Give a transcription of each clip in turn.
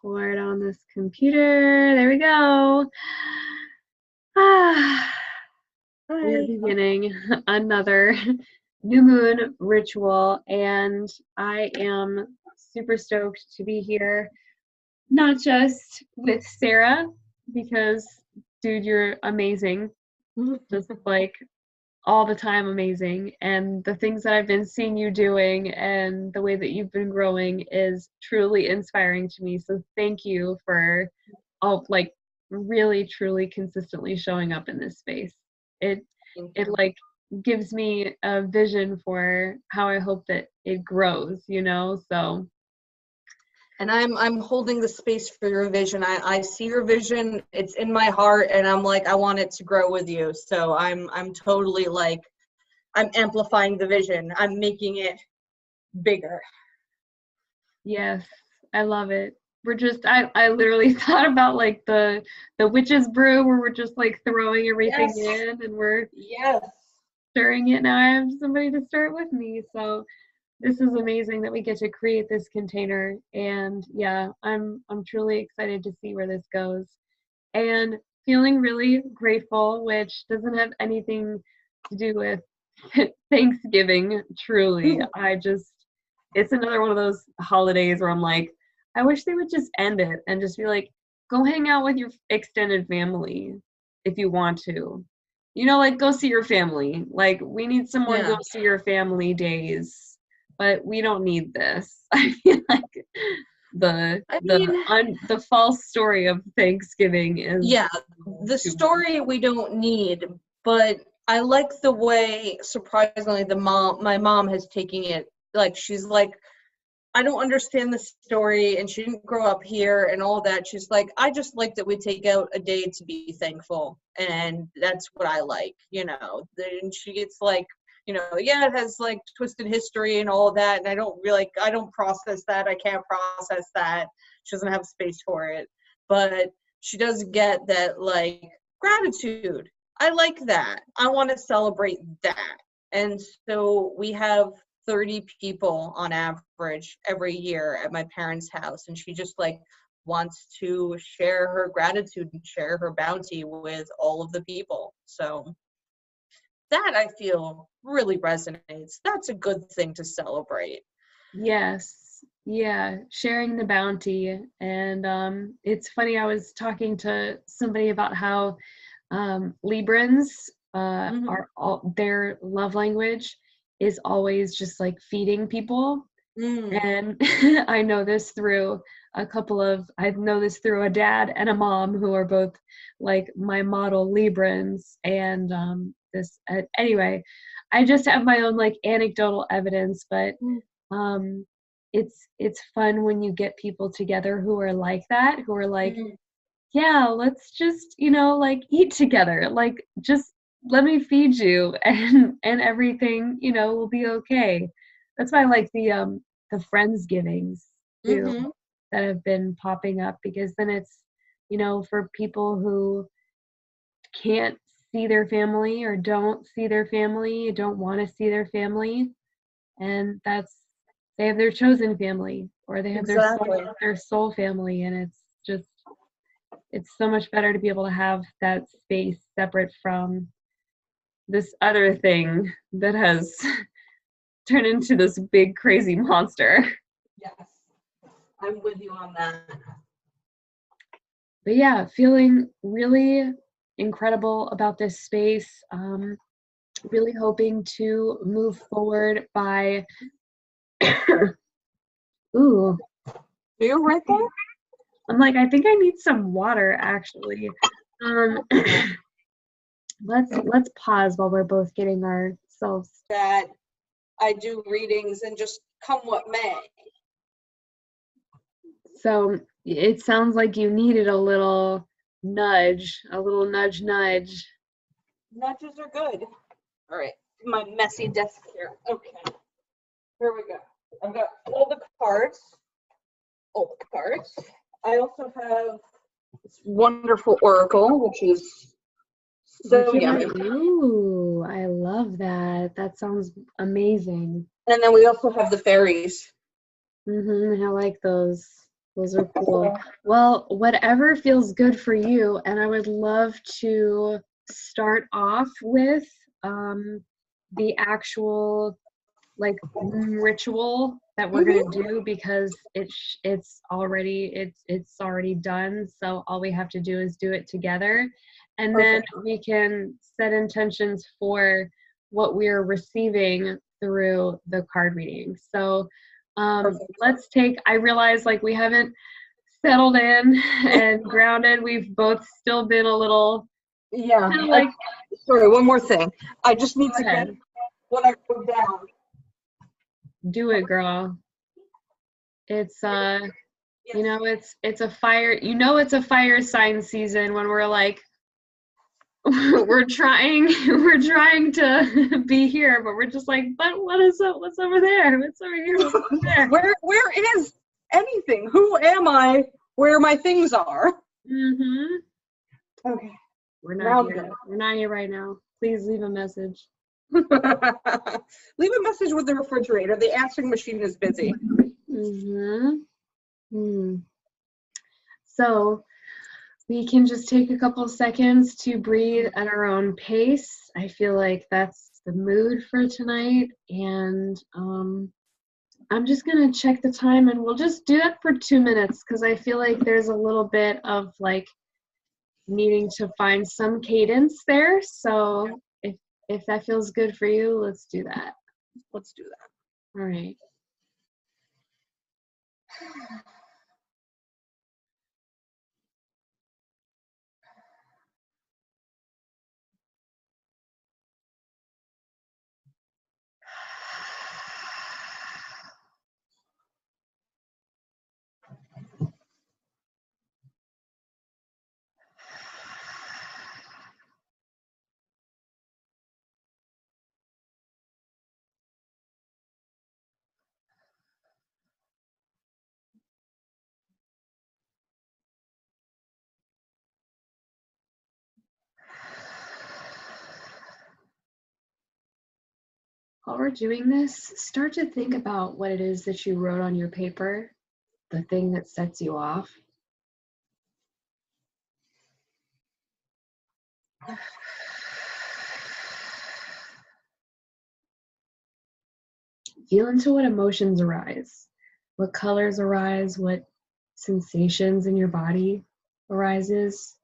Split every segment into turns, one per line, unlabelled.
record on this computer. There we go. Ah, we're
Hi.
beginning another new moon ritual, and I am super stoked to be here, not just with Sarah, because, dude, you're amazing, just like all the time amazing, and the things that I've been seeing you doing and the way that you've been growing is truly inspiring to me. So thank you for all, like, really truly consistently showing up in this space. It like gives me a vision for how I hope that it grows, so
And I'm holding the space for your vision. I see your vision. It's in my heart, and I'm like, I want it to grow with you. So I'm totally like, I'm amplifying the vision. I'm making it bigger.
yes, I love it. I literally thought about like the witch's brew where we're just like throwing everything
Yes.
in and we're
Yes.
stirring it. Now I have somebody to stir it with me. So this is amazing that we get to create this container. And yeah, I'm truly excited to see where this goes. And feeling really grateful, which doesn't have anything to do with Thanksgiving, truly. It's another one of those holidays where I'm like, I wish they would just end it and just be like, go hang out with your extended family if you want to. Like, go see your family. Like, we need some more
Yeah.
go see your family days, but we don't need this. I feel like the
I
the
mean,
the false story of Thanksgiving is
yeah, the
too much.
story we don't need, but I like the way, surprisingly, my mom has taken it. Like, she's like, I don't understand the story, and she didn't grow up here and all that. She's like, I just like that we take out a day to be thankful, and that's what I like, And she gets like, yeah, it has like twisted history and all that, and I don't process that. I can't process that. She doesn't have space for it, but she does get that, like, gratitude. I like that. I want to celebrate that. And so we have 30 people on average every year at my parents' house, and she just like wants to share her gratitude and share her bounty with all of the people. So that, I feel, really resonates. That's a good thing to celebrate.
Yes. Yeah, sharing the bounty. And it's funny, I was talking to somebody about how Librans
Mm-hmm.
are all their love language is always just like feeding people.
Mm.
And I know this through a dad and a mom who are both like my model Librans. And anyway, I just have my own like anecdotal evidence, but um, it's fun when you get people together who are like that, who are like,
Mm.
yeah, let's just, like, eat together. Like, just let me feed you and everything, will be okay. That's why I like the Friendsgivings too
Mm-hmm.
that have been popping up, because then it's, for people who can't see their family or don't see their family, don't want to see their family, and they have their chosen family or they have
Exactly.
their soul family, and it's so much better to be able to have that space separate from this other thing that has turned into this big crazy monster.
Yes, I'm with you on that.
But yeah, feeling really incredible about this space. Really hoping to move forward by ooh,
You're right there.
I'm like, I think I need some water actually. Um let's pause while we're both getting ourselves.
That I do readings and just come what may.
So it sounds like you needed a little nudge, nudge.
Nudges are good. All right, my messy desk here. Okay, here we go. I've got all the cards. All the cards. I also have this wonderful oracle, which is so yummy.
Ooh, I love that. That sounds amazing.
And then we also have the fairies.
I like those. Those are cool. Well, whatever feels good for you, and I would love to start off with the actual like ritual that we're gonna do because it's already done. So all we have to do is do it together, and then we can set intentions for what we're receiving through the card reading. So let's take. I realize like we haven't settled in and grounded. We've both still been a little
Yeah.
kind of like.
Sorry, one more thing. I just need
Go
to
ahead.
get what I wrote down.
Do it, girl. It's you know, it's a fire. You know, it's a fire sign season when we're like, we're trying to be here, but we're just like, but what is up? What's over there? What's over here? What's over there?
Where is anything? Who am I? Where my things are?
Mm-hmm.
Okay.
We're not here. We're not here right now. Please leave a message.
Leave a message with the refrigerator. The answering machine is busy.
Mm-hmm. So we can just take a couple seconds to breathe at our own pace. I feel like that's the mood for tonight. And I'm just going to check the time and we'll just do that for 2 minutes because I feel like there's a little bit of like needing to find some cadence there. So if that feels good for you, let's do that.
Let's do that.
All right. While we're doing this, start to think about what it is that you wrote on your paper, the thing that sets you off. Feel into what emotions arise, what colors arise, what sensations in your body arises.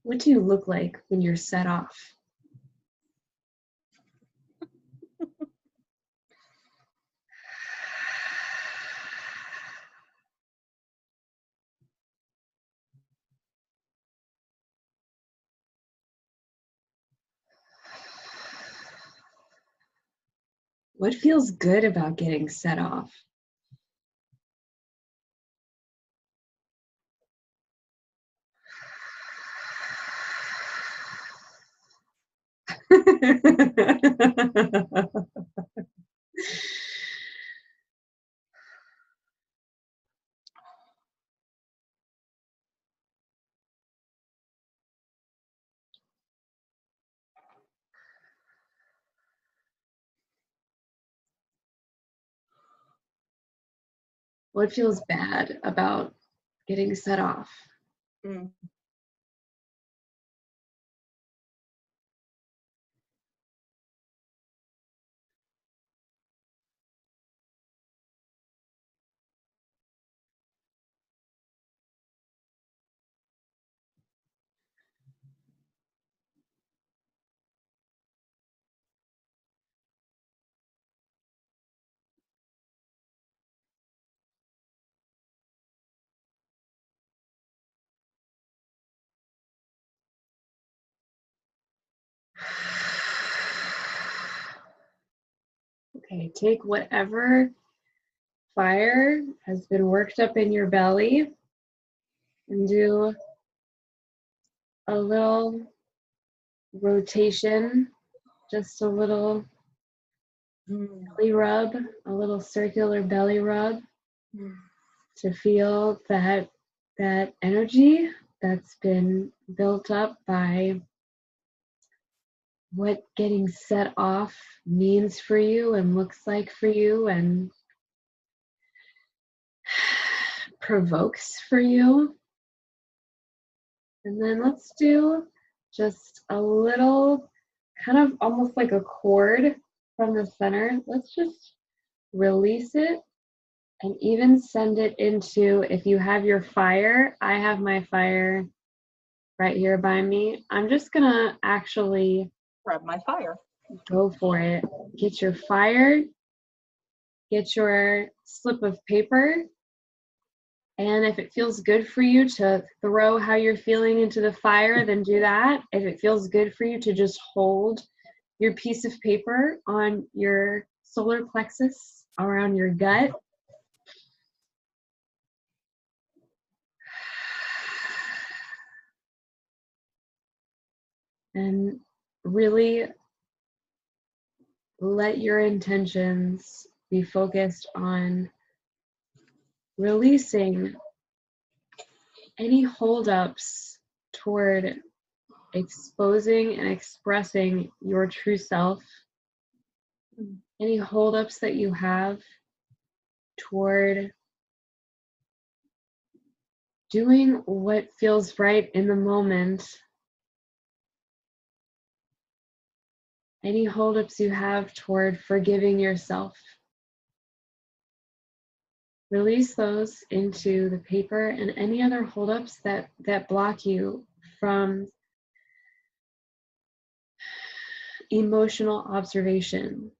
What do you look like when you're set off? What feels good about getting set off? What feels bad about getting set off? Okay, take whatever fire has been worked up in your belly and do a little rotation, just a little belly rub, a little circular belly rub to feel that energy that's been built up by what getting set off means for you and looks like for you and provokes for you. And then let's do just a little, kind of almost like a cord from the center. Let's just release it and even send it into, if you have your fire, I have my fire right here by me. I'm just gonna actually
grab my fire.
Go for it. Get your fire, get your slip of paper, and if it feels good for you to throw how you're feeling into the fire, then do that. If it feels good for you to just hold your piece of paper on your solar plexus around your gut, and really let your intentions be focused on releasing any holdups toward exposing and expressing your true self, any holdups that you have toward doing what feels right in the moment, any holdups you have toward forgiving yourself. Release those into the paper and any other holdups that block you from emotional observation.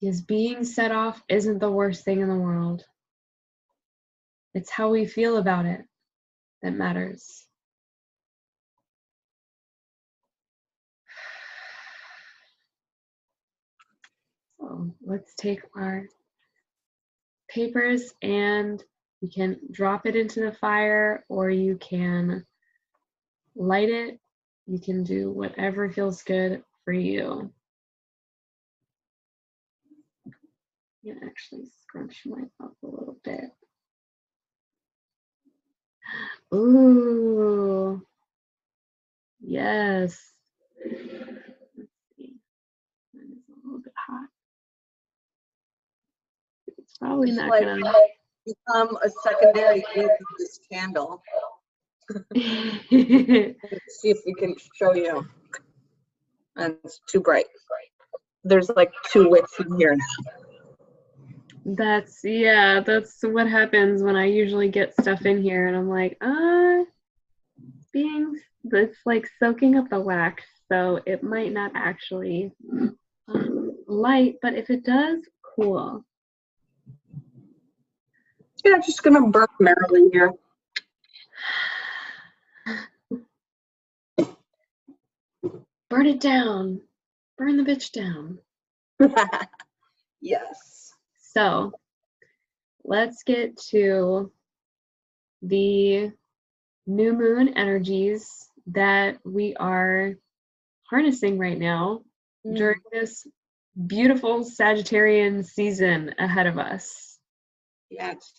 Because being set off isn't the worst thing in the world. It's how we feel about it that matters. So let's take our papers and you can drop it into the fire or you can light it. You can do whatever feels good for you. You can actually scrunch mine up a little bit. Ooh, yes. Let's see. Mine is a little bit hot. It's probably
It's
not
like
gonna
become a secondary use of this candle. Let's see if we can show you. And it's too bright. There's like 2 wicks in here now.
That's what happens when I usually get stuff in here and I'm like, it's like soaking up the wax, so it might not actually light, but if it does, cool.
Yeah, just gonna burn merrily here.
Burn it down. Burn the bitch down.
Yes.
So let's get to the new moon energies that we are harnessing right now during this beautiful Sagittarian season ahead of us.
Yes.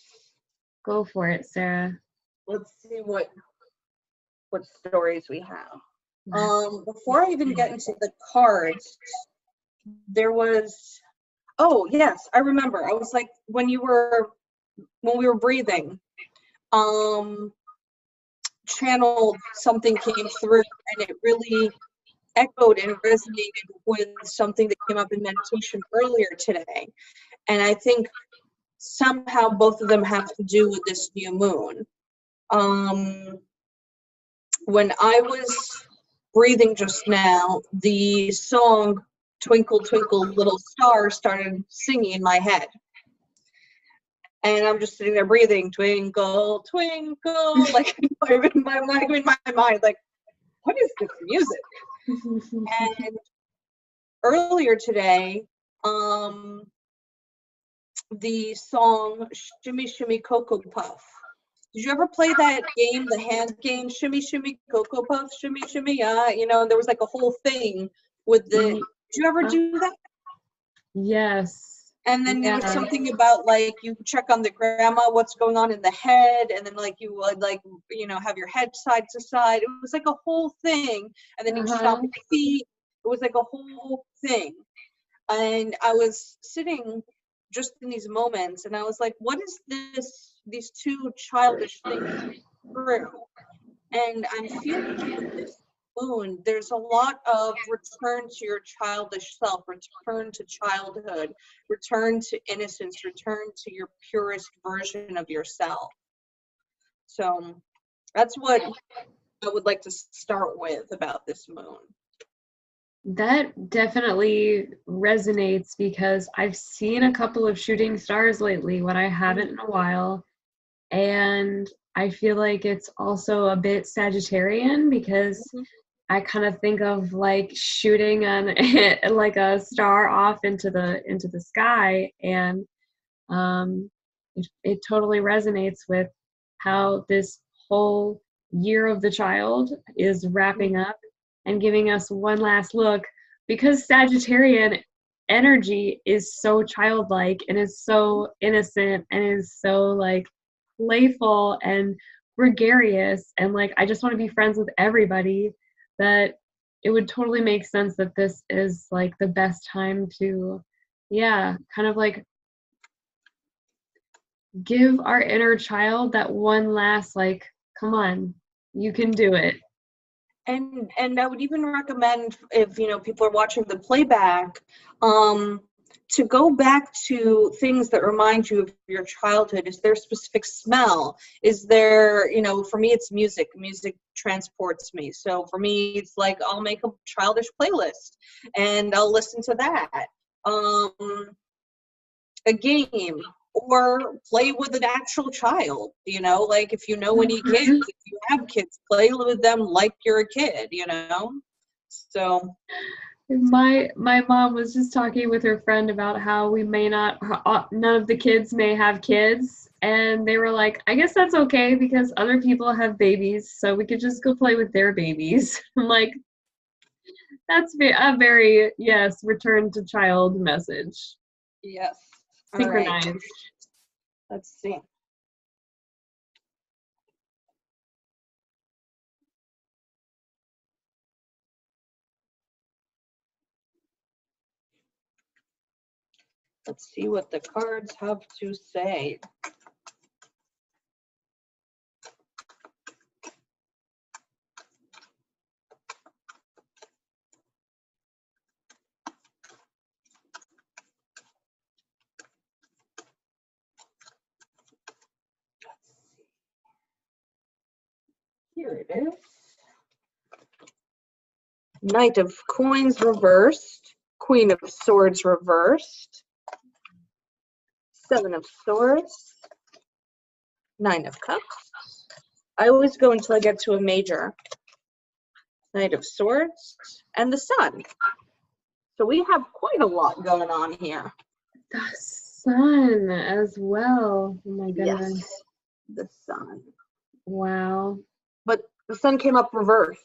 Go for it, Sarah.
Let's see what stories we have. Before I even get into the cards, there was, oh yes, I remember. I was like, when we were breathing, channeled, something came through and it really echoed and resonated with something that came up in meditation earlier today. And I think somehow both of them have to do with this new moon. When I was breathing just now, the song Twinkle Twinkle Little Star started singing in my head. And I'm just sitting there breathing, twinkle, twinkle, like in my mind, like, what is this music? And earlier today, the song Shimmy Shimmy Cocoa Puff Did you ever play that game, the hand game, Shimmy Shimmy Cocoa Puff, Shimmy Shimmy, yeah? You know, there was like a whole thing with the. Did you ever do that?
Yes.
And then there was
Yeah.
something about like you check on the grandma, what's going on in the head, and then like you would like, you know, have your head side to side. It was like a whole thing, and then you stomp your feet. It was like a whole thing. And I was sitting just in these moments, and I was like, what is this, these two childish things through? And I'm feeling with this moon, there's a lot of return to your childish self, return to childhood, return to innocence, return to your purest version of yourself. So that's what I would like to start with about this moon.
That definitely resonates because I've seen a couple of shooting stars lately when I haven't in a while. And I feel like it's also a bit Sagittarian because I kind of think of like shooting an like a star off into the sky, and it totally resonates with how this whole year of the child is wrapping up and giving us one last look, because Sagittarian energy is so childlike and is so innocent and is so like playful and gregarious, and like I just want to be friends with everybody, that it would totally make sense that this is like the best time to kind of like give our inner child that one last like, come on, you can do it.
And I would even recommend, if you know people are watching the playback, to go back to things that remind you of your childhood. Is there a specific smell? Is there, you know, for me it's music. Music transports me. So for me it's like I'll make a childish playlist and I'll listen to that. A game, or play with an actual child, you know, like if you know any kids, if you have kids, play with them like you're a kid, you know. So
My mom was just talking with her friend about how we may not, none of the kids may have kids, and they were like, I guess that's okay because other people have babies, so we could just go play with their babies. I'm like, that's a very, yes, return to child message.
yes.
Synchronized.
Right. Let's see. Let's see what the cards have to say. Here it is. Knight of Coins reversed, Queen of Swords reversed, Seven of Swords, Nine of Cups. I always go until I get to a major. Knight of Swords, and the Sun. So we have quite a lot going on here.
The Sun as well. Oh my goodness.
Yes, the Sun.
Wow.
But the Sun came up reversed.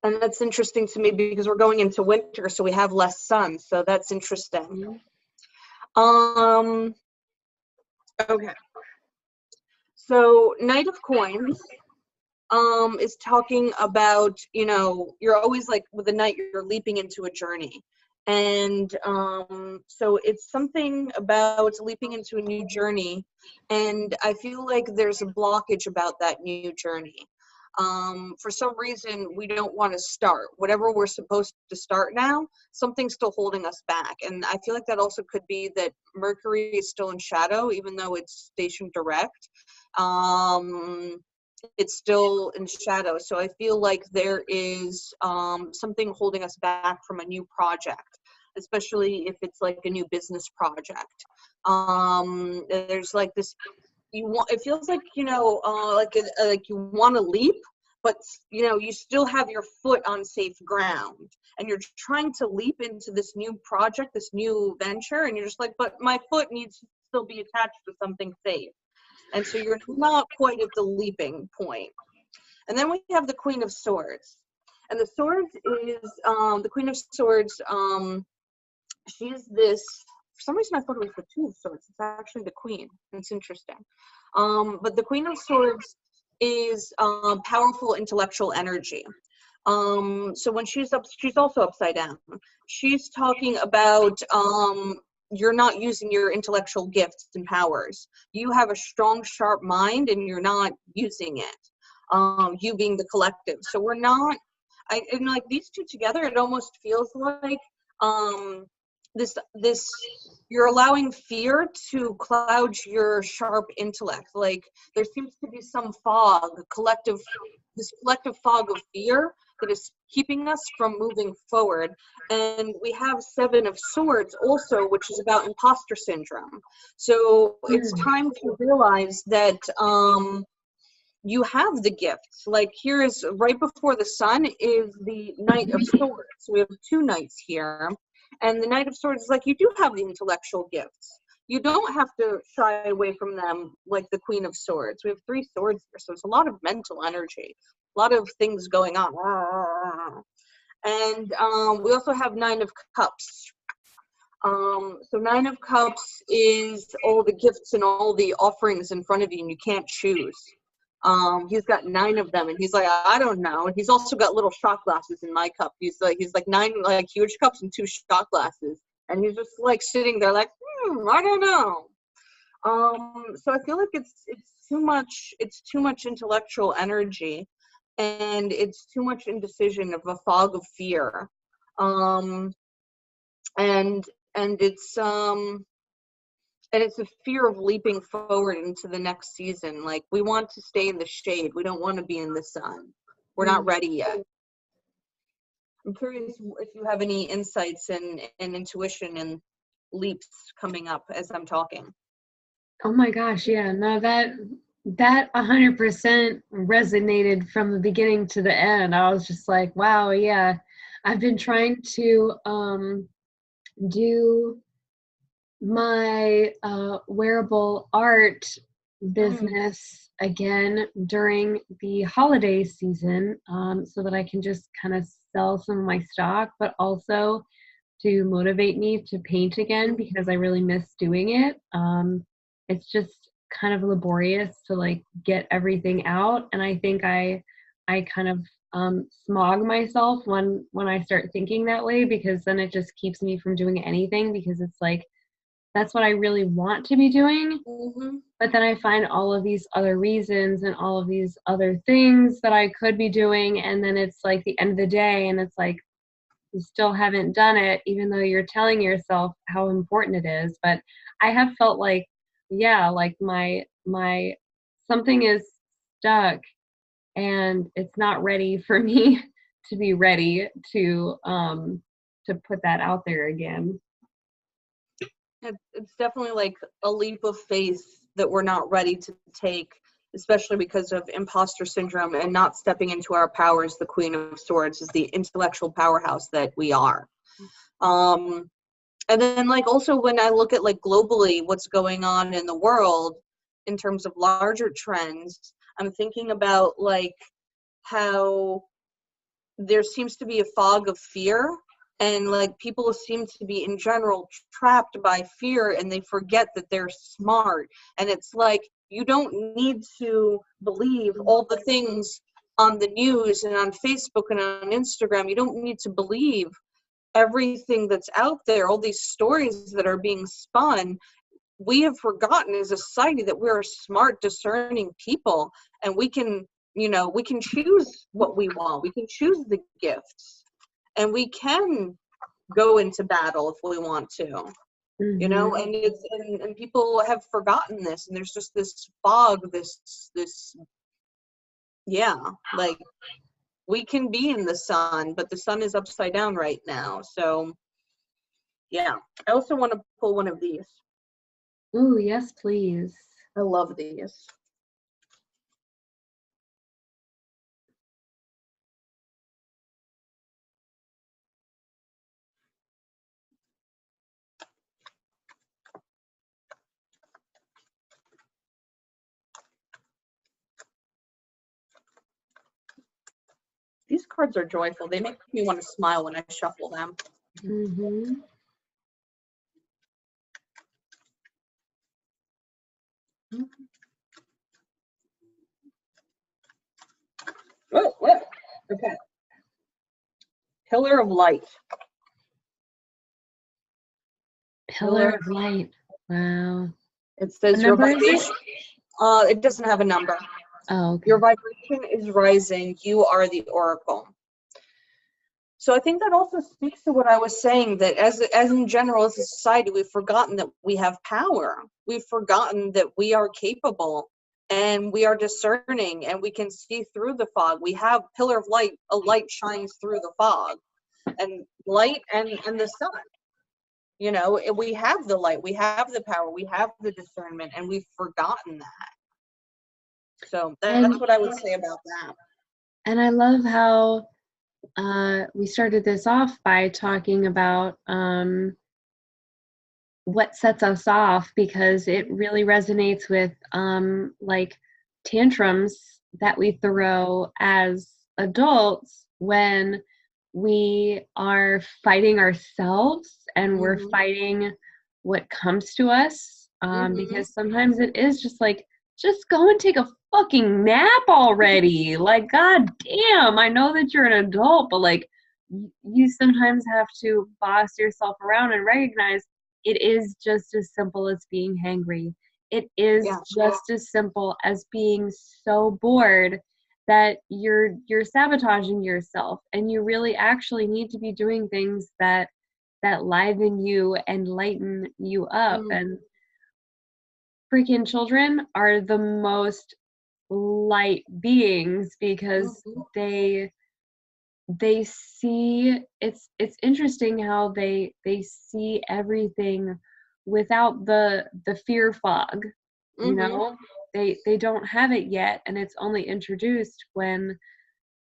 And that's interesting to me because we're going into winter, so we have less sun. So that's interesting. Okay. So Knight of Coins is talking about, you know, you're always like with the knight, you're leaping into a journey. And so it's something about leaping into a new journey. And I feel like there's a blockage about that new journey. For some reason, we don't want to start. Whatever we're supposed to start now, something's still holding us back. And I feel like that also could be that Mercury is still in shadow, even though it's stationed direct. It's still in shadow. So I feel like there is something holding us back from a new project, especially if it's like a new business project. There's like this, it feels like, you know, like you want to leap, but you know, you still have your foot on safe ground and you're trying to leap into this new project, this new venture, and you're just like, but my foot needs to still be attached to something safe. And so you're not quite at the leaping point. And then we have the Queen of Swords. And the Swords is, the Queen of Swords, she's this, for some reason I thought it was the Two of Swords. It's actually the Queen. It's interesting. But the Queen of Swords is powerful intellectual energy. So when she's up, she's also upside down. She's talking about you're not using your intellectual gifts and powers. You have a strong, sharp mind, and you're not using it. You being the collective. So we're not. And like these two together, it almost feels like this you're allowing fear to cloud your sharp intellect. Like there seems to be some fog, this collective fog of fear that is keeping us from moving forward. And we have Seven of Swords also, which is about imposter syndrome. So it's time to realize that you have the gifts. Like here is right before the sun is the Knight of Swords. So we have two knights here. And the Knight of Swords is like, you do have the intellectual gifts. You don't have to shy away from them like the Queen of Swords. We have three swords here, so it's a lot of mental energy, a lot of things going on. And we also have Nine of Cups. So Nine of Cups is all the gifts and all the offerings in front of you, and you can't choose. He's got 9 of them, and he's like, I don't know. And he's also got little shot glasses in my cup. He's like 9 like huge cups and 2 shot glasses, and he's just like sitting there like, I don't know. So I feel like it's too much intellectual energy, and it's too much indecision of a fog of fear, and it's a fear of leaping forward into the next season. Like we want to stay in the shade. We don't want to be in the sun. We're not ready yet. I'm curious if you have any insights and intuition and leaps coming up as I'm talking.
Oh my gosh, yeah. No, that 100% resonated from the beginning to the end. I was just like, wow, yeah. I've been trying to do my wearable art business again during the holiday season, so that I can just kind of sell some of my stock, but also to motivate me to paint again because I really miss doing it. It's just kind of laborious to like get everything out, and I think I kind of smog myself when I start thinking that way, because then it just keeps me from doing anything, because it's like that's what I really want to be doing. But then I find all of these other reasons and all of these other things that I could be doing, and then it's like the end of the day and it's like you still haven't done it, even though you're telling yourself how important it is. But I have felt like, yeah, like my something is stuck and it's not ready for me to be ready to put that out there again.
It's definitely like a leap of faith that we're not ready to take, especially because of imposter syndrome and not stepping into our powers. The Queen of Swords is the intellectual powerhouse that we are. And then like also when I look at like globally what's going on in the world in terms of larger trends, I'm thinking about like how there seems to be a fog of fear, and like people seem to be in general trapped by fear, and they forget that they're smart. And it's like you don't need to believe all the things on the news and on Facebook and on Instagram. You don't need to believe everything that's out there, all these stories that are being spun. We have forgotten as a society that we're smart, discerning people, and we can choose what we want. We can choose the gifts, and we can go into battle if we want to, and it's and people have forgotten this, and there's just this fog, this like we can be in the sun, but the sun is upside down right now. So yeah, I also want to pull one of these.
Oh yes, please.
I love these. These cards are joyful. They make me want to smile when I shuffle them.
Mm-hmm.
Oh, what? Okay. Pillar of light.
Pillar of light. Wow.
It says
What
your
number is it?
vibration. It doesn't have a number.
Oh, okay.
Your vibration is rising. You are the oracle. So I think that also speaks to what I was saying, that as in general, as a society, we've forgotten that we have power. We've forgotten that we are capable and we are discerning and we can see through the fog. We have pillar of light. A light shines through the fog, and light and the sun. You know, we have the light, we have the power, we have the discernment, and we've forgotten that. So that's what I would say about that.
And I love how we started this off by talking about what sets us off, because it really resonates with like tantrums that we throw as adults when we are fighting ourselves and we're fighting what comes to us, because sometimes it is just like, just go and take a fucking nap already. Like, god damn, I know that you're an adult, but like, you sometimes have to boss yourself around and recognize it is just as simple as being hangry. It is just as simple as being so bored that you're sabotaging yourself, and you really actually need to be doing things that liven you and lighten you up. And freaking children are the most light beings, because they see, it's interesting how they see everything without the fear fog. You know, they don't have it yet, and it's only introduced when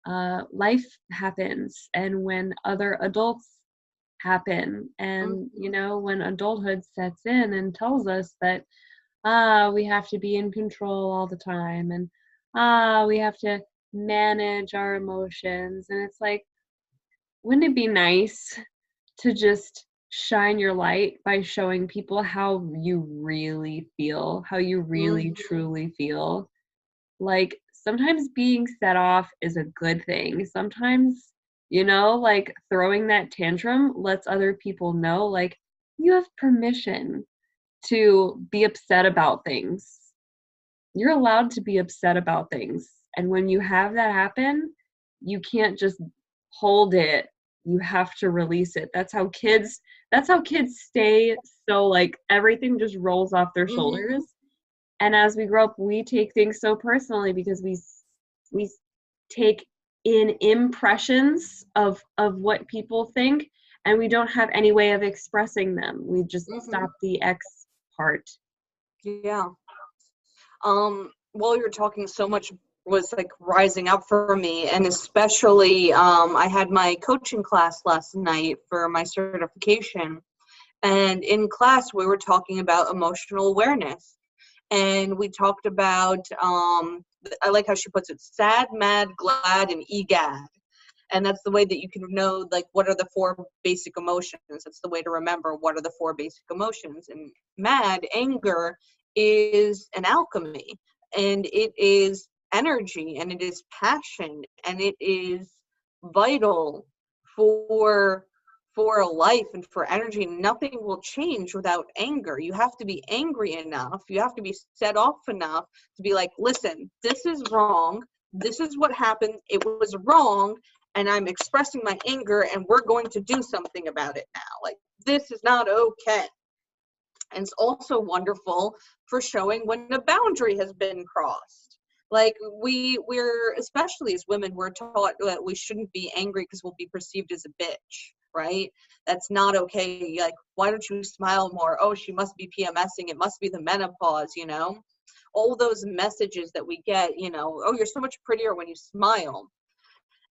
life happens and when other adults happen, and you know, when adulthood sets in and tells us that we have to be in control all the time, and we have to manage our emotions. And it's like, wouldn't it be nice to just shine your light by showing people how you really feel, how you really truly feel? Like, sometimes being set off is a good thing. Sometimes, you know, like throwing that tantrum lets other people know, like, you have permission to be upset about things. You're allowed to be upset about things. And when you have that happen, you can't just hold it. You have to release it. That's how kids stay so, like, everything just rolls off their shoulders. And as we grow up, we take things so personally because we take in impressions of what people think, and we don't have any way of expressing them. We just stop the X part.
Yeah. While you're talking, so much was like rising up for me, and especially I had my coaching class last night for my certification, and in class we were talking about emotional awareness, and we talked about I like how she puts it: sad, mad, glad, and egad. And that's the way that you can know, like, what are the four basic emotions. That's the way to remember what are the four basic emotions. And mad, anger, is an alchemy, and it is energy, and it is passion, and it is vital for life and for energy. Nothing will change without anger. You have to be angry enough, you have to be set off enough to be like, listen, this is wrong, this is what happened, it was wrong, and I'm expressing my anger, and we're going to do something about it now. Like, this is not okay. And it's also wonderful for showing when a boundary has been crossed. Like, we're, especially as women, we're taught that we shouldn't be angry because we'll be perceived as a bitch, right? That's not okay. Like, why don't you smile more? Oh, she must be PMSing. It must be the menopause, you know? All those messages that we get, you know, oh, you're so much prettier when you smile.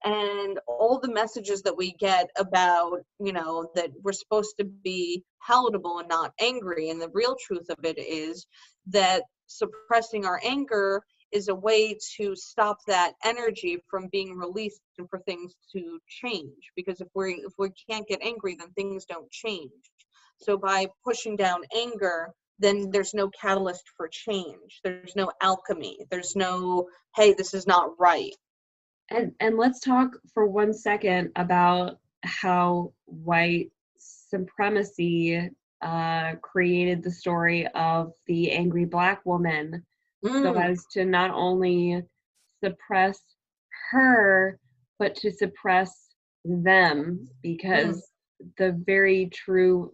And all the messages that we get about, you know, that we're supposed to be palatable and not angry. And the real truth of it is that suppressing our anger is a way to stop that energy from being released and for things to change. Because if we can't get angry, then things don't change. So by pushing down anger, then there's no catalyst for change. There's no alchemy. There's no, hey, this is not right.
And let's talk for 1 second about how white supremacy created the story of the angry Black woman, so as to not only suppress her, but to suppress them, because the very true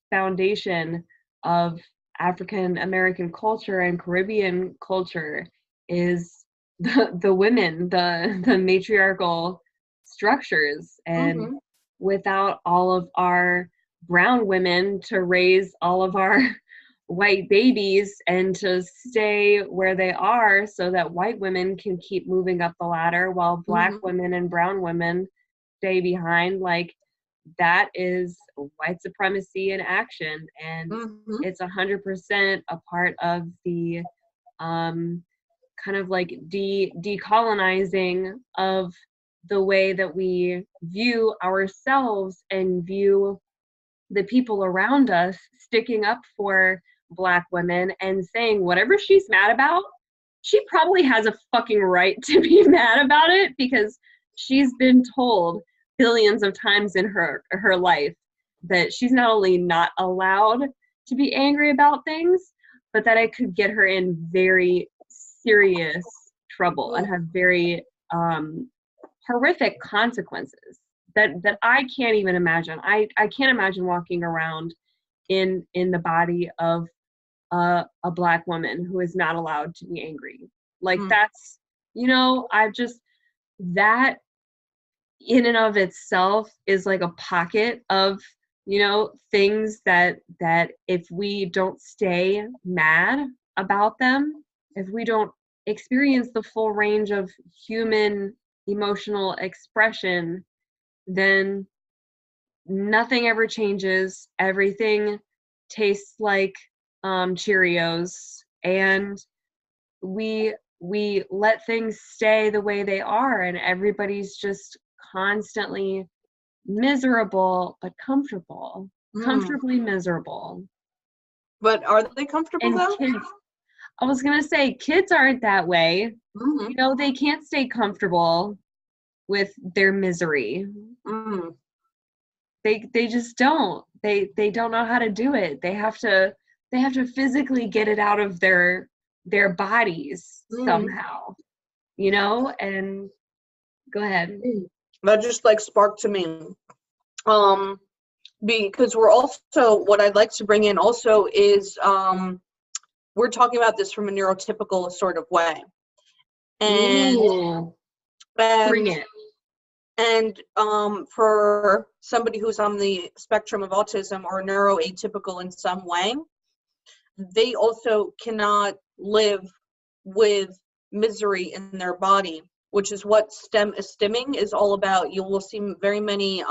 foundation of African American culture and Caribbean culture is the women, the matriarchal structures. And without all of our brown women to raise all of our white babies and to stay where they are so that white women can keep moving up the ladder while Black women and brown women stay behind, like, that is white supremacy in action. And it's 100% a part of the kind of like decolonizing of the way that we view ourselves and view the people around us, sticking up for Black women and saying whatever she's mad about, she probably has a fucking right to be mad about it, because she's been told billions of times in her life that she's not only not allowed to be angry about things, but that it could get her in very serious trouble and have very horrific consequences that I can't even imagine. I can't imagine walking around in the body of a Black woman who is not allowed to be angry. Like, that's, that in and of itself is like a pocket of, things that if we don't stay mad about them, if we don't experience the full range of human emotional expression, then nothing ever changes. Everything tastes like Cheerios, and we let things stay the way they are, and everybody's just constantly miserable but comfortable, comfortably miserable.
But are they comfortable
And
though?
kids, I was gonna say, kids aren't that way. They can't stay comfortable with their misery. They just don't. They don't know how to do it. They have to physically get it out of their bodies somehow. And go ahead.
That just like sparked to me. Because we're also, what I'd like to bring in also is we're talking about this from a neurotypical sort of way. And
bring it.
And for somebody who's on the spectrum of autism or neuroatypical in some way, they also cannot live with misery in their body, which is what stimming is all about. You will see very many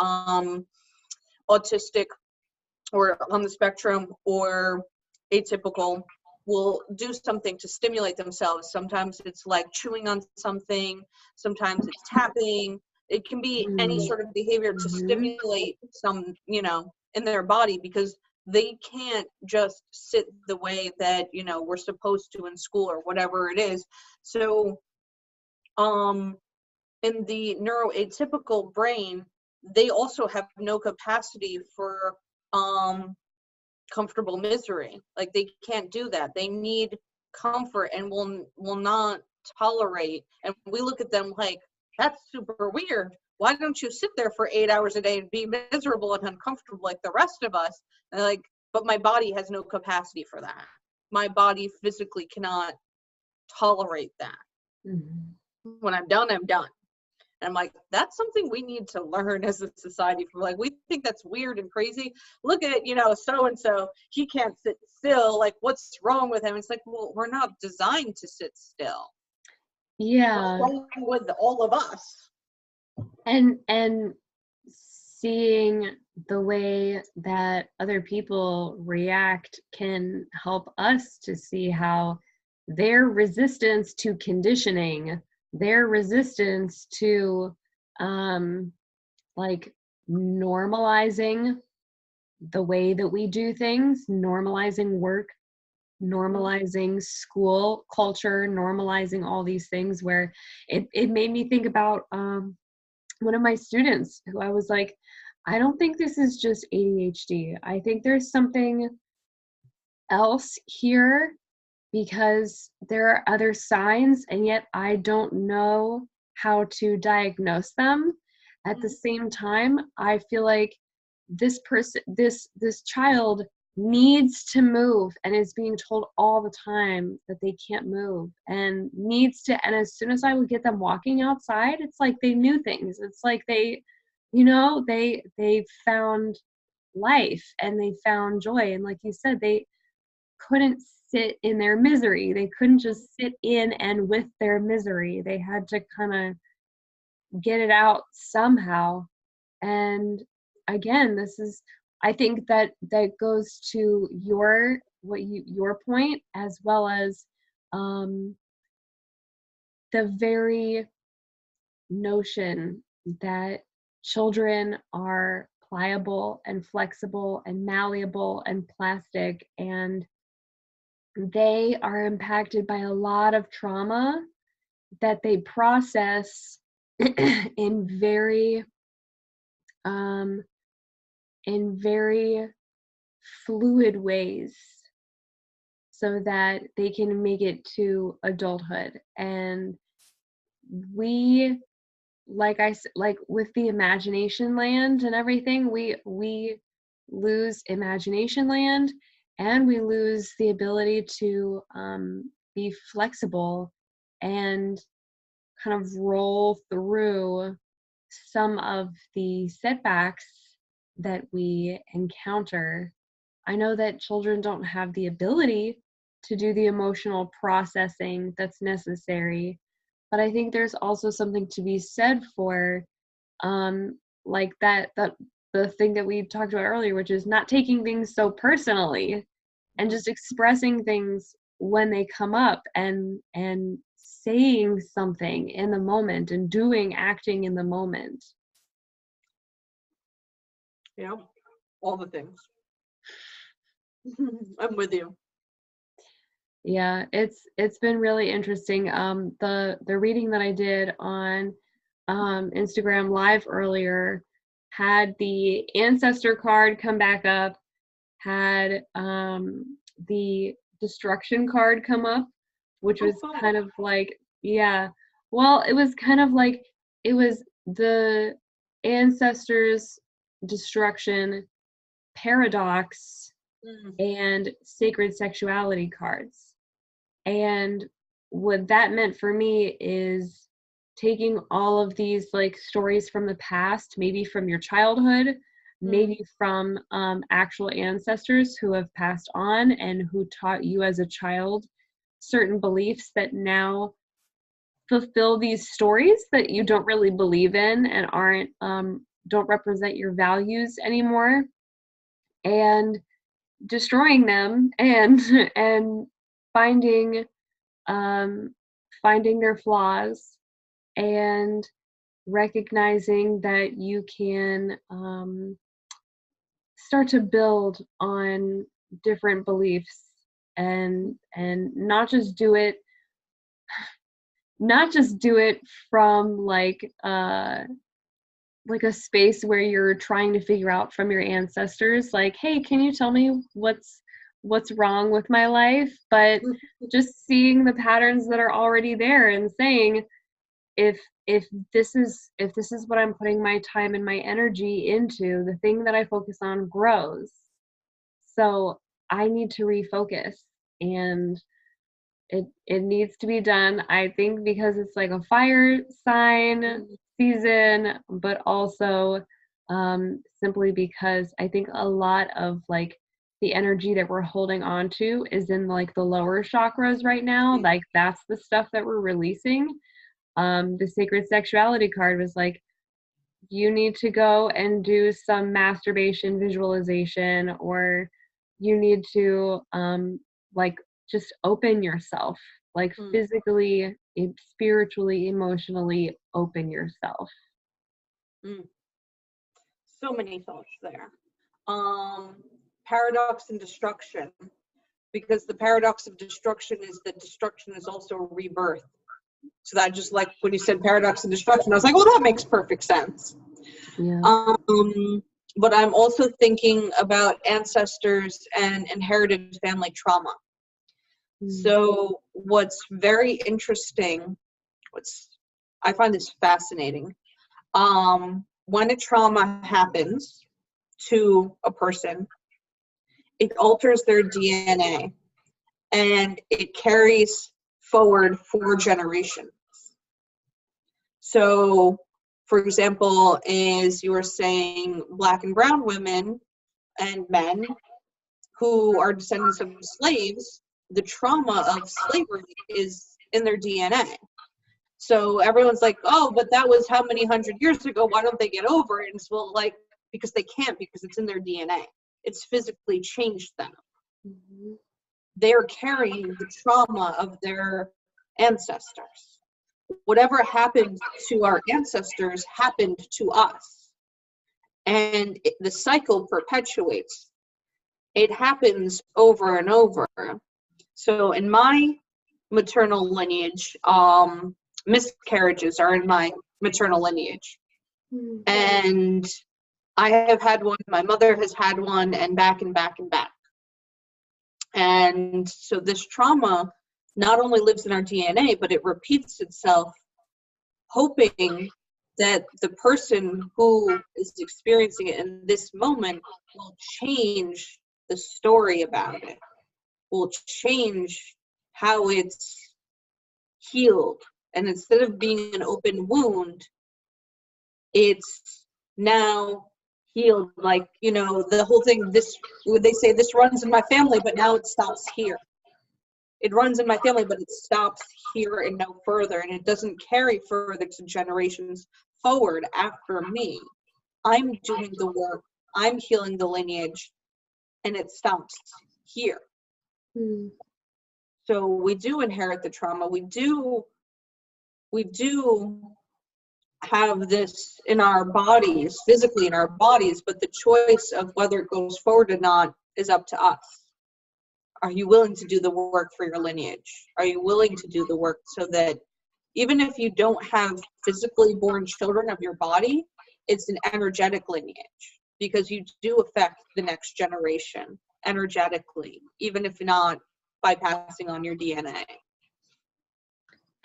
autistic or on the spectrum or atypical will do something to stimulate themselves. Sometimes it's like chewing on something, sometimes it's tapping. It can be any sort of behavior to stimulate some, in their body, because they can't just sit the way that, we're supposed to in school or whatever it is. So in the neuroatypical brain, they also have no capacity for comfortable misery. Like, they can't do that. They need comfort and will not tolerate. And we look at them like, that's super weird. Why don't you sit there for 8 hours a day and be miserable and uncomfortable like the rest of us? And they're like, but my body has no capacity for that. My body physically cannot tolerate that. When I'm done, I'm done. And I'm like, that's something we need to learn as a society. Like, we think that's weird and crazy. Look at, so-and-so, he can't sit still. Like, what's wrong with him? It's like, well, we're not designed to sit still.
Yeah.
What's wrong with all of us?
And seeing the way that other people react can help us to see how their resistance to conditioning, their resistance to like normalizing the way that we do things, normalizing work, normalizing school culture, normalizing all these things, where it made me think about one of my students who I was like, I don't think this is just ADHD. I think there's something else here, because there are other signs and yet I don't know how to diagnose them. At the same time, I feel like this person, this child needs to move and is being told all the time that they can't move and needs to, and as soon as I would get them walking outside, it's like they knew things. It's like they, they found life and they found joy. And like you said, they couldn't sit in their misery. They couldn't just sit in and with their misery. They had to kind of get it out somehow. And again, this is, I think that goes to your point, as well as the very notion that children are pliable and flexible and malleable and plastic, and they are impacted by a lot of trauma that they process in very fluid ways, so that they can make it to adulthood. And we, like with the imagination land and everything, we lose imagination land, and we lose the ability to be flexible and kind of roll through some of the setbacks that we encounter. I know that children don't have the ability to do the emotional processing that's necessary, but I think there's also something to be said for like that the thing that we talked about earlier, which is not taking things so personally and just expressing things when they come up, and saying something in the moment and acting in the moment.
Yeah, all the things. I'm with you.
Yeah, it's been really interesting. The reading that I did on Instagram Live earlier had the ancestor card come back up, had the destruction card come up, which was kind of like, yeah, well, it was kind of like, it was the ancestors, destruction, paradox, and sacred sexuality cards. And what that meant for me is taking all of these like stories from the past, maybe from your childhood, maybe from actual ancestors who have passed on and who taught you as a child certain beliefs that now fulfill these stories that you don't really believe in and aren't don't represent your values anymore, and destroying them and and finding finding their flaws and recognizing that you can start to build on different beliefs, and not just do it from like a space where you're trying to figure out from your ancestors, like, hey, can you tell me what's wrong with my life, but just seeing the patterns that are already there and saying, if this is what I'm putting my time and my energy into, the thing that I focus on grows. So I need to refocus, and it needs to be done, I think, because it's like a fire sign season, but also simply because I think a lot of like the energy that we're holding on to is in like the lower chakras right now. Like that's the stuff that we're releasing. The sacred sexuality card was like, you need to go and do some masturbation visualization, or you need to like just open yourself like physically, spiritually, emotionally open yourself.
So many thoughts there. Paradox and destruction, because the paradox of destruction is that destruction is also a rebirth. So that, just like when you said paradox and destruction, I was like, well, that makes perfect sense.
Yeah.
But I'm also thinking about ancestors and inherited family trauma. So what's very interesting, I find this fascinating. When a trauma happens to a person, it alters their DNA and it carries forward 4 generations. So, for example, as you were saying, Black and brown women and men who are descendants of slaves, the trauma of slavery is in their DNA. So everyone's like, oh, but that was how many hundred years ago? Why don't they get over it? And it's, well, like, because they can't, because it's in their DNA. It's physically changed them. They're carrying the trauma of their ancestors. Whatever happened to our ancestors happened to us. And the cycle perpetuates. It happens over and over. So in my maternal lineage, miscarriages are in my maternal lineage. And I have had one, my mother has had one, and back and back and back. And so this trauma not only lives in our DNA, but it repeats itself, hoping that the person who is experiencing it in this moment will change the story about it, will change how it's healed. And instead of being an open wound, it's now healed. Like, you know, the whole thing, they say this runs in my family, but now it stops here. It runs in my family, but it stops here and no further, and it doesn't carry further to generations forward after me. I'm doing the work, I'm healing the lineage, and it stops here. So we do inherit the trauma. We do have this in our bodies, physically in our bodies, but the choice of whether it goes forward or not is up to us. Are you willing to do the work for your lineage? Are you willing to do the work so that even if you don't have physically born children of your body, it's an energetic lineage, because you do affect the next generation energetically, even if not by passing on your DNA.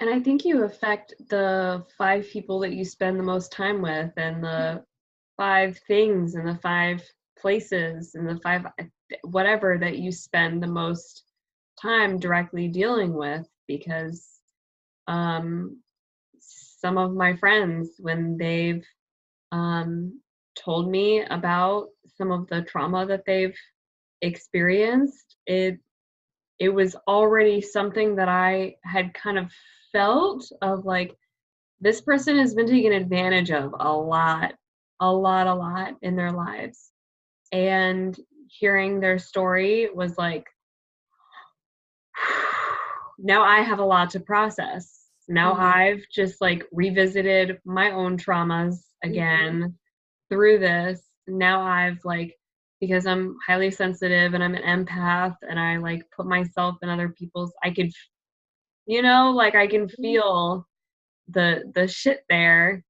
And I think you affect the 5 people that you spend the most time with, and the 5 things and the 5 places and the 5 whatever that you spend the most time directly dealing with. Because some of my friends, when they've told me about some of the trauma that they've experienced, it was already something that I had kind of felt of, like, this person has been taken advantage of a lot in their lives. And hearing their story was like, now I have a lot to process. Now I've just like revisited my own traumas again through this. Now I've like, because I'm highly sensitive and I'm an empath and I like put myself in other people's, I could, you know, like I can feel the shit there.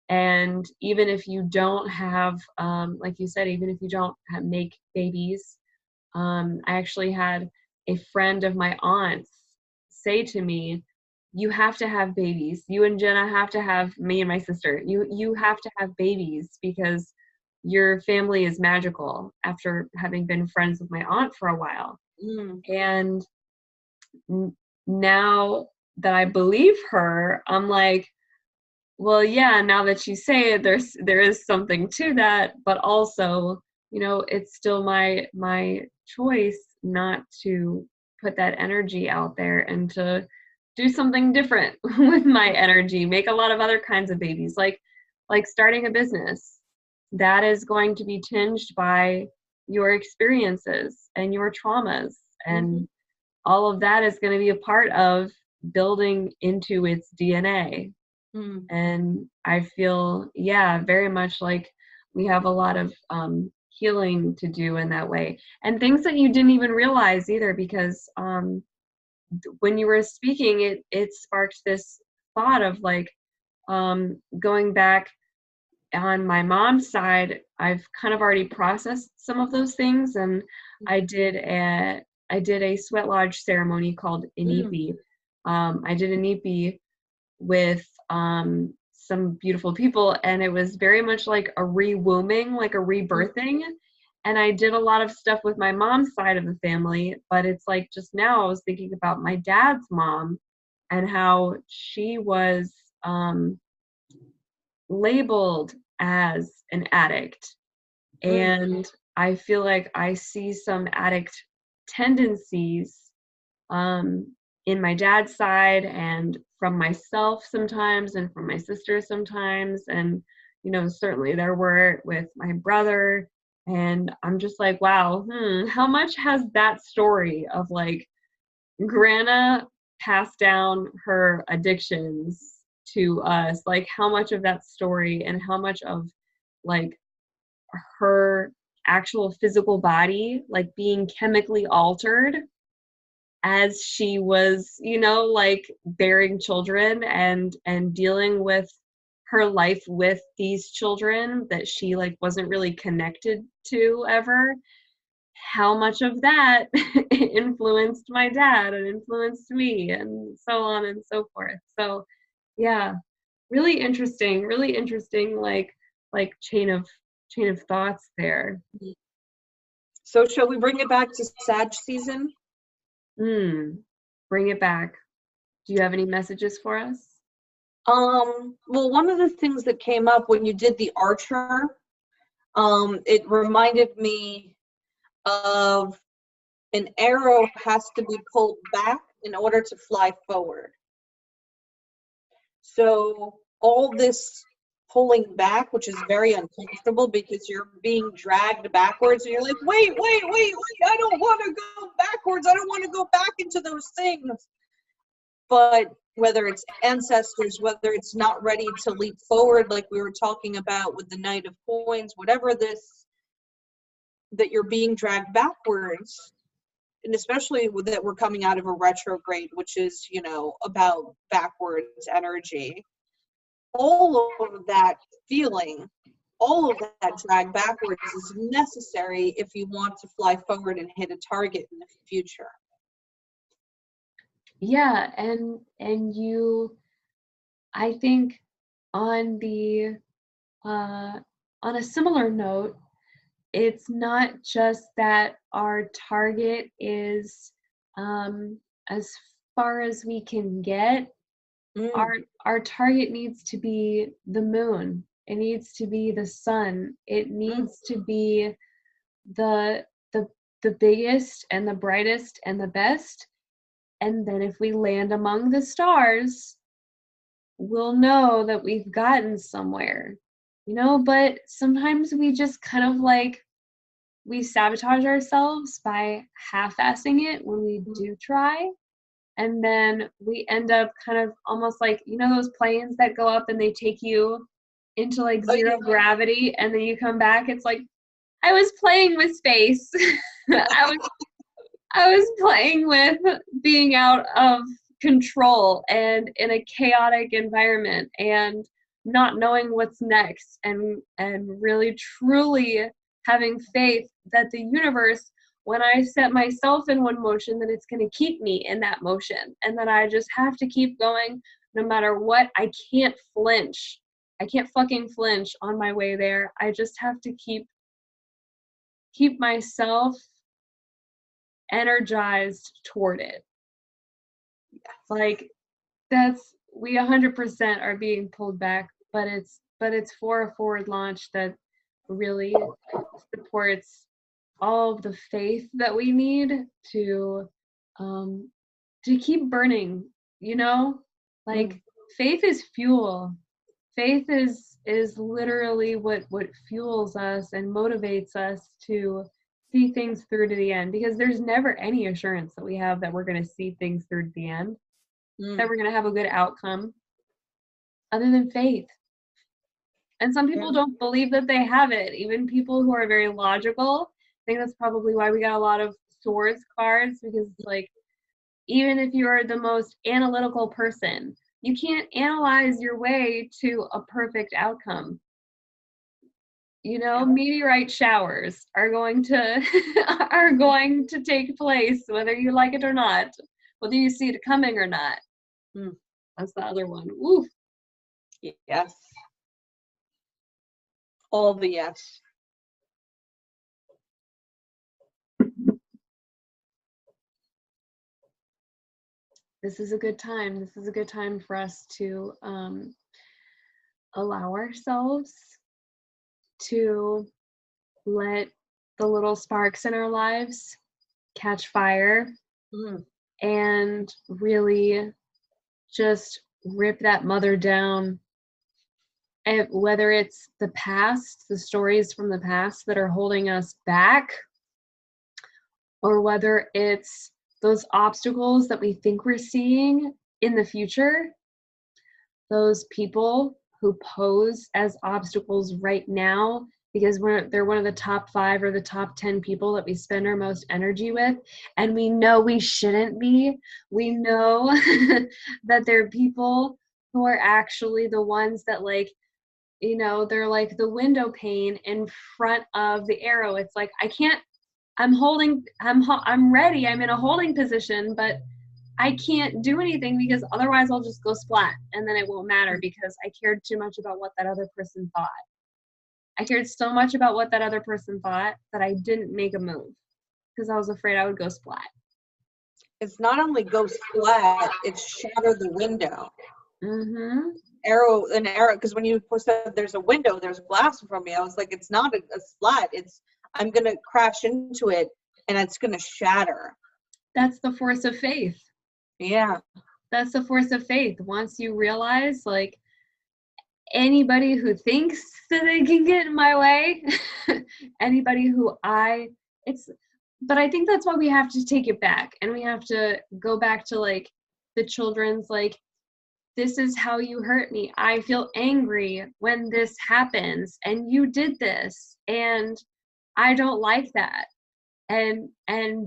And even if you don't have, like you said, even if you don't make babies, I actually had a friend of my aunt's say to me, you have to have babies. You and Jenna have to have, me and my sister, you have to have babies because your family is magical, after having been friends with my aunt for a while. And now that I believe her, I'm like, well, yeah, now that you say it, there is something to that, but also, you know, it's still my choice not to put that energy out there and to do something different with my energy, make a lot of other kinds of babies, like starting a business. That is going to be tinged by your experiences and your traumas, and all of that is going to be a part of building into its DNA. And I feel, yeah, very much like we have a lot of healing to do in that way, and things that you didn't even realize either, because when you were speaking, it sparked this thought of like going back on my mom's side. I've kind of already processed some of those things, and I did a sweat lodge ceremony called Inipi. I did Inipi with some beautiful people, and it was very much like a rewombing, like a rebirthing. And I did a lot of stuff with my mom's side of the family, but it's like just now I was thinking about my dad's mom and how she was labeled as an addict. And I feel like I see some addict tendencies in my dad's side, and from myself sometimes, and from my sister sometimes, and certainly there were with my brother. And I'm just like, wow, how much has that story of like Grandma passed down her addictions to us, like how much of that story and how much of like her actual physical body like being chemically altered as she was, like bearing children and dealing with her life with these children that she like wasn't really connected to ever, how much of that influenced my dad and influenced me, and so on and so forth. So yeah, really interesting like chain of thoughts there.
So shall we bring it back to Sag season?
Bring it back. Do you have any messages for us?
Well, one of the things that came up when you did the Archer, it reminded me of an arrow has to be pulled back in order to fly forward. So all this pulling back, which is very uncomfortable because you're being dragged backwards and you're like, wait, I don't want to go backwards. I don't want to go back into those things. But whether it's ancestors, whether it's not ready to leap forward, like we were talking about with the Knight of Coins, whatever this, that you're being dragged backwards, and especially with that we're coming out of a retrograde, which is, about backwards energy. All of that feeling, all of that drag backwards is necessary if you want to fly forward and hit a target in the future.
Yeah, and I think on a similar note, it's not just that our target is as far as we can get. Our target needs to be the moon. It needs to be the sun. It needs to be the biggest and the brightest and the best. And then if we land among the stars, we'll know that we've gotten somewhere. But sometimes we just kind of like we sabotage ourselves by half-assing it when we do try. And then we end up kind of almost like, those planes that go up and they take you into like zero gravity, and then you come back, it's like, I was playing with space. I was playing with being out of control and in a chaotic environment and not knowing what's next, and really truly having faith that the universe, when I set myself in one motion, that it's going to keep me in that motion, and that I just have to keep going no matter what. I can't flinch. I can't fucking flinch on my way there. I just have to keep myself energized toward it. Like we 100% are being pulled back, but it's for a forward launch that really supports all of the faith that we need to keep burning, like faith is fuel. Faith is literally what fuels us and motivates us to see things through to the end, because there's never any assurance that we have that we're going to see things through to the end. that we're going to have a good outcome other than faith. And some people don't believe that they have it. Even people who are very logical. I think that's probably why we got a lot of swords cards, because it's like, even if you're the most analytical person, you can't analyze your way to a perfect outcome. You know, meteorite showers are going to are going to take place whether you like it or not, whether you see it coming or not. That's the other one. Ooh.
Yes. All the yes.
This is a good time. This is a good time for us to allow ourselves to let the little sparks in our lives catch fire and really just rip that mother down. And whether it's the past, the stories from the past that are holding us back, or whether it's those obstacles that we think we're seeing in the future, those people who pose as obstacles right now because they're one of the top 5 or the top 10 people that we spend our most energy with, and we know we shouldn't be. We know that they're people who are actually the ones that, like, you know, they're like the window pane in front of the arrow. It's like, I'm ready, I'm in a holding position, but I can't do anything because otherwise I'll just go splat, and then it won't matter because I cared too much about what that other person thought. I cared so much about what that other person thought that I didn't make a move because I was afraid I would go splat.
It's not only go splat, it's shatter the window.
Arrow,
because when you said there's a window, there's glass from me, I was like, it's not a splat, it's I'm gonna crash into it and it's gonna shatter.
That's the force of faith.
Yeah.
That's the force of faith. Once you realize, like, anybody who thinks that they can get in my way, anybody but I think that's why we have to take it back, and we have to go back to, like, the children's, like, this is how you hurt me. I feel angry when this happens, and you did this, and I don't like that. And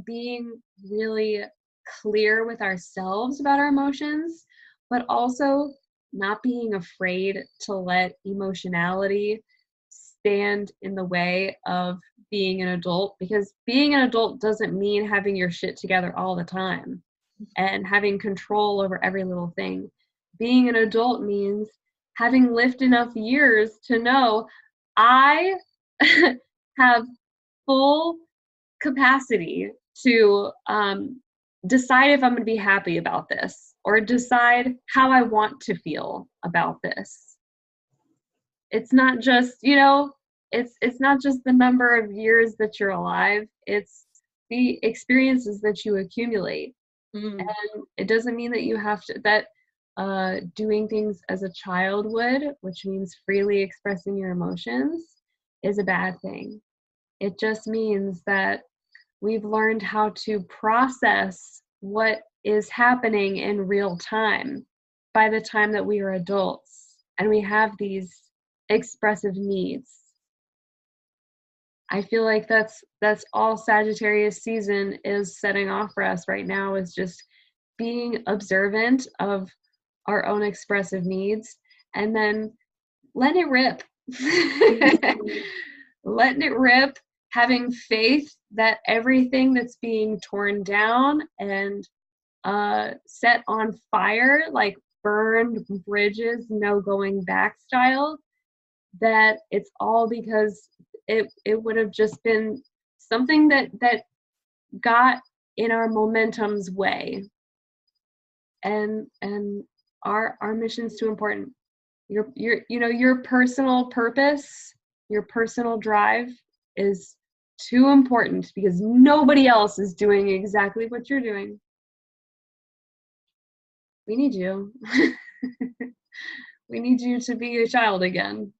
being really clear with ourselves about our emotions, but also not being afraid to let emotionality stand in the way of being an adult, because being an adult doesn't mean having your shit together all the time and having control over every little thing. Being an adult means having lived enough years to know I have full capacity to decide if I'm going to be happy about this or decide how I want to feel about this. It's not just, you know, it's not just the number of years that you're alive. It's the experiences that you accumulate. And it doesn't mean that you have to, that doing things as a child would, which means freely expressing your emotions, is a bad thing. It just means that we've learned how to process what is happening in real time by the time that we are adults, and we have these expressive needs. I feel like that's all Sagittarius season is setting off for us right now, is just being observant of our own expressive needs and then letting it rip. Letting it rip, having faith that everything that's being torn down and set on fire, like burned bridges, no going back style, that it's all because it would have just been something that got in our momentum's way. And our mission's too important. Your personal purpose, your personal drive is too important because nobody else is doing exactly what you're doing. We need you. We need you to be a child again.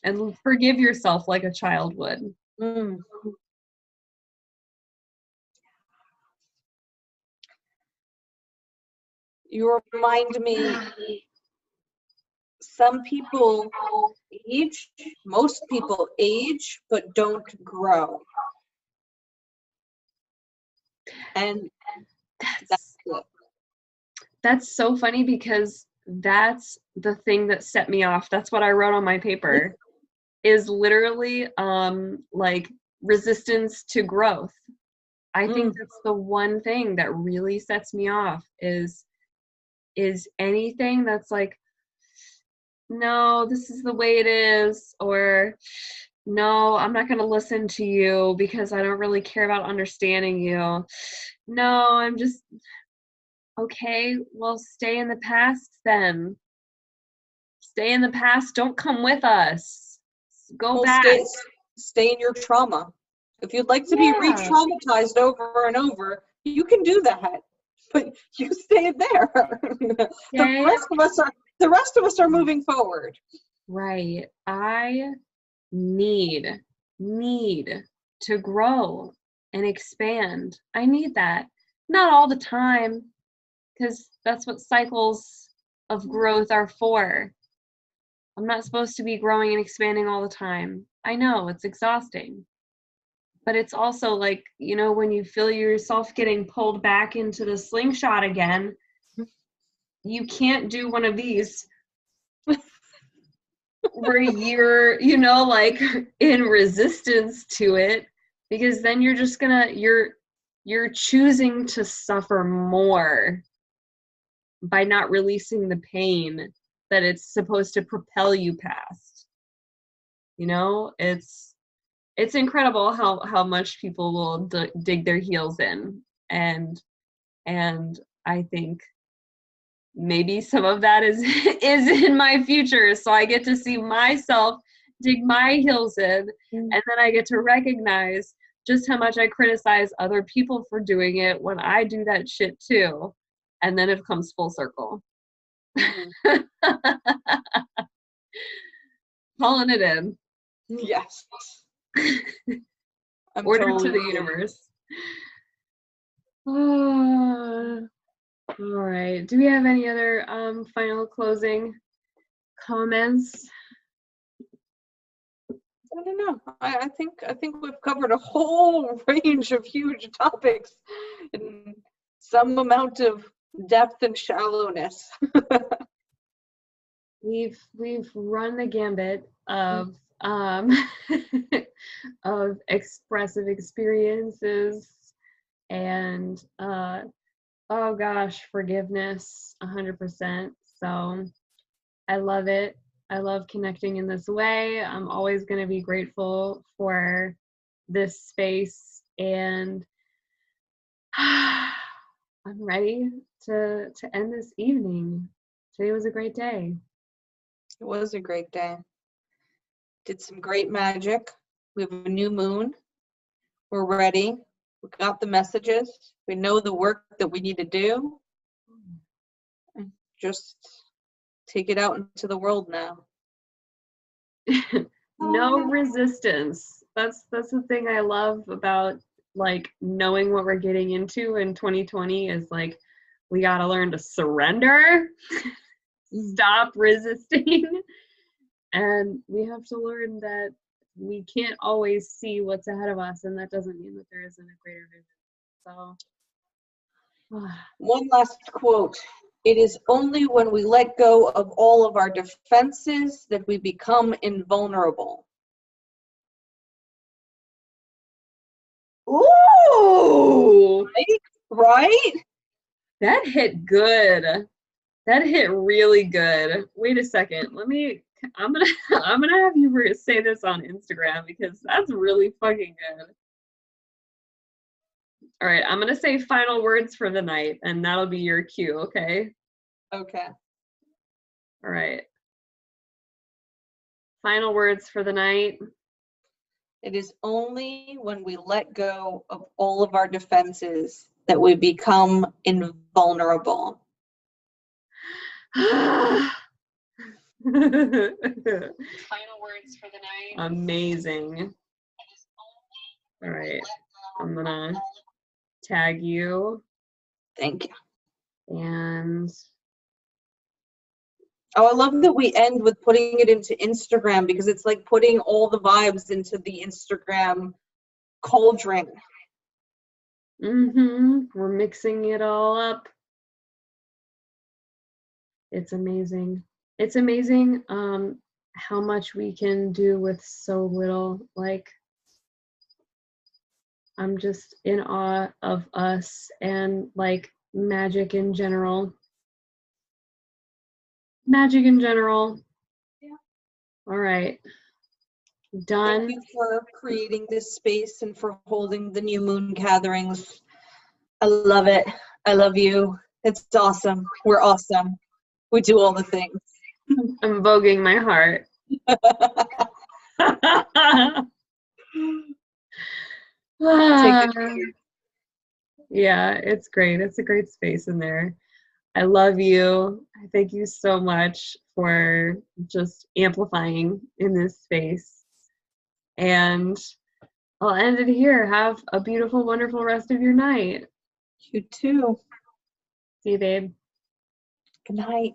And forgive yourself like a child would.
You remind me, some people age, most people age, but don't grow. And that's it.
That's so funny because that's the thing that set me off. That's what I wrote on my paper, is literally like resistance to growth. I think that's the one thing that really sets me off is anything that's like, no, this is the way it is, or no, I'm not going to listen to you because I don't really care about understanding you. No, I'm just, okay, well, stay in the past then. Stay in the past. Don't come with us. Go back.
Stay in your trauma. If you'd like to be re-traumatized over and over, you can do that. But you stay there. The rest of us are moving forward.
Right. I need to grow and expand. I need that. Not all the time, because that's what cycles of growth are for. I'm not supposed to be growing and expanding all the time. I know, it's exhausting. But it's also like, you know, when you feel yourself getting pulled back into the slingshot again, you can't do one of these where you're, you know, like in resistance to it, because then you're just gonna, you're choosing to suffer more by not releasing the pain that it's supposed to propel you past. You know, it's incredible how much people will dig their heels in, and I think maybe some of that is in my future, so I get to see myself dig my heels in, and then I get to recognize just how much I criticize other people for doing it when I do that shit too, and then it comes full circle. Calling it in.
Yes.
Order to the universe. All right. Do we have any other final closing comments?
I don't know. I think we've covered a whole range of huge topics in some amount of depth and shallowness.
We've run the gambit of of expressive experiences and oh gosh, forgiveness 100%. So I love it. I love connecting in this way. I'm always going to be grateful for this space, and I'm ready to end this evening. Today was a great day.
It was a great day. Did some great magic. We have a new moon. We're ready. We got the messages. We know the work that we need to do. And just take it out into the world now.
No resistance. That's the thing I love about like knowing what we're getting into in 2020 is like we got to learn to surrender, stop resisting, and we have to learn that we can't always see what's ahead of us, and that doesn't mean that there isn't a greater vision. So
one last quote. It is only when we let go of all of our defenses that we become invulnerable.
Ooh!
Right?
That hit good. That hit really good. Wait a second. I'm gonna have you say this on Instagram because that's really fucking good. All right, I'm gonna say final words for the night, and that'll be your cue, okay?
Okay.
All right. Final words for the night.
It is only when we let go of all of our defenses that we become invulnerable.
Final words for the night. Amazing. All right. I'm gonna tag you.
Thank you.
And
Oh, I love that we end with putting it into Instagram because it's like putting all the vibes into the Instagram cauldron.
we're mixing it all up. It's amazing. It's amazing how much we can do with so little. Like, I'm just in awe of us and like magic in general. Magic in general.
Yeah.
All right.
Thank
Done.
you for creating this space and for holding the new moon gatherings. I love it. I love you. It's awesome. We're awesome. We do all the things.
I'm voguing my heart.
Take good care.
Yeah, it's great. It's a great space in there. I love you. Thank you so much for just amplifying in this space. And I'll end it here. Have a beautiful, wonderful rest of your night.
You too.
See you, babe.
Good night.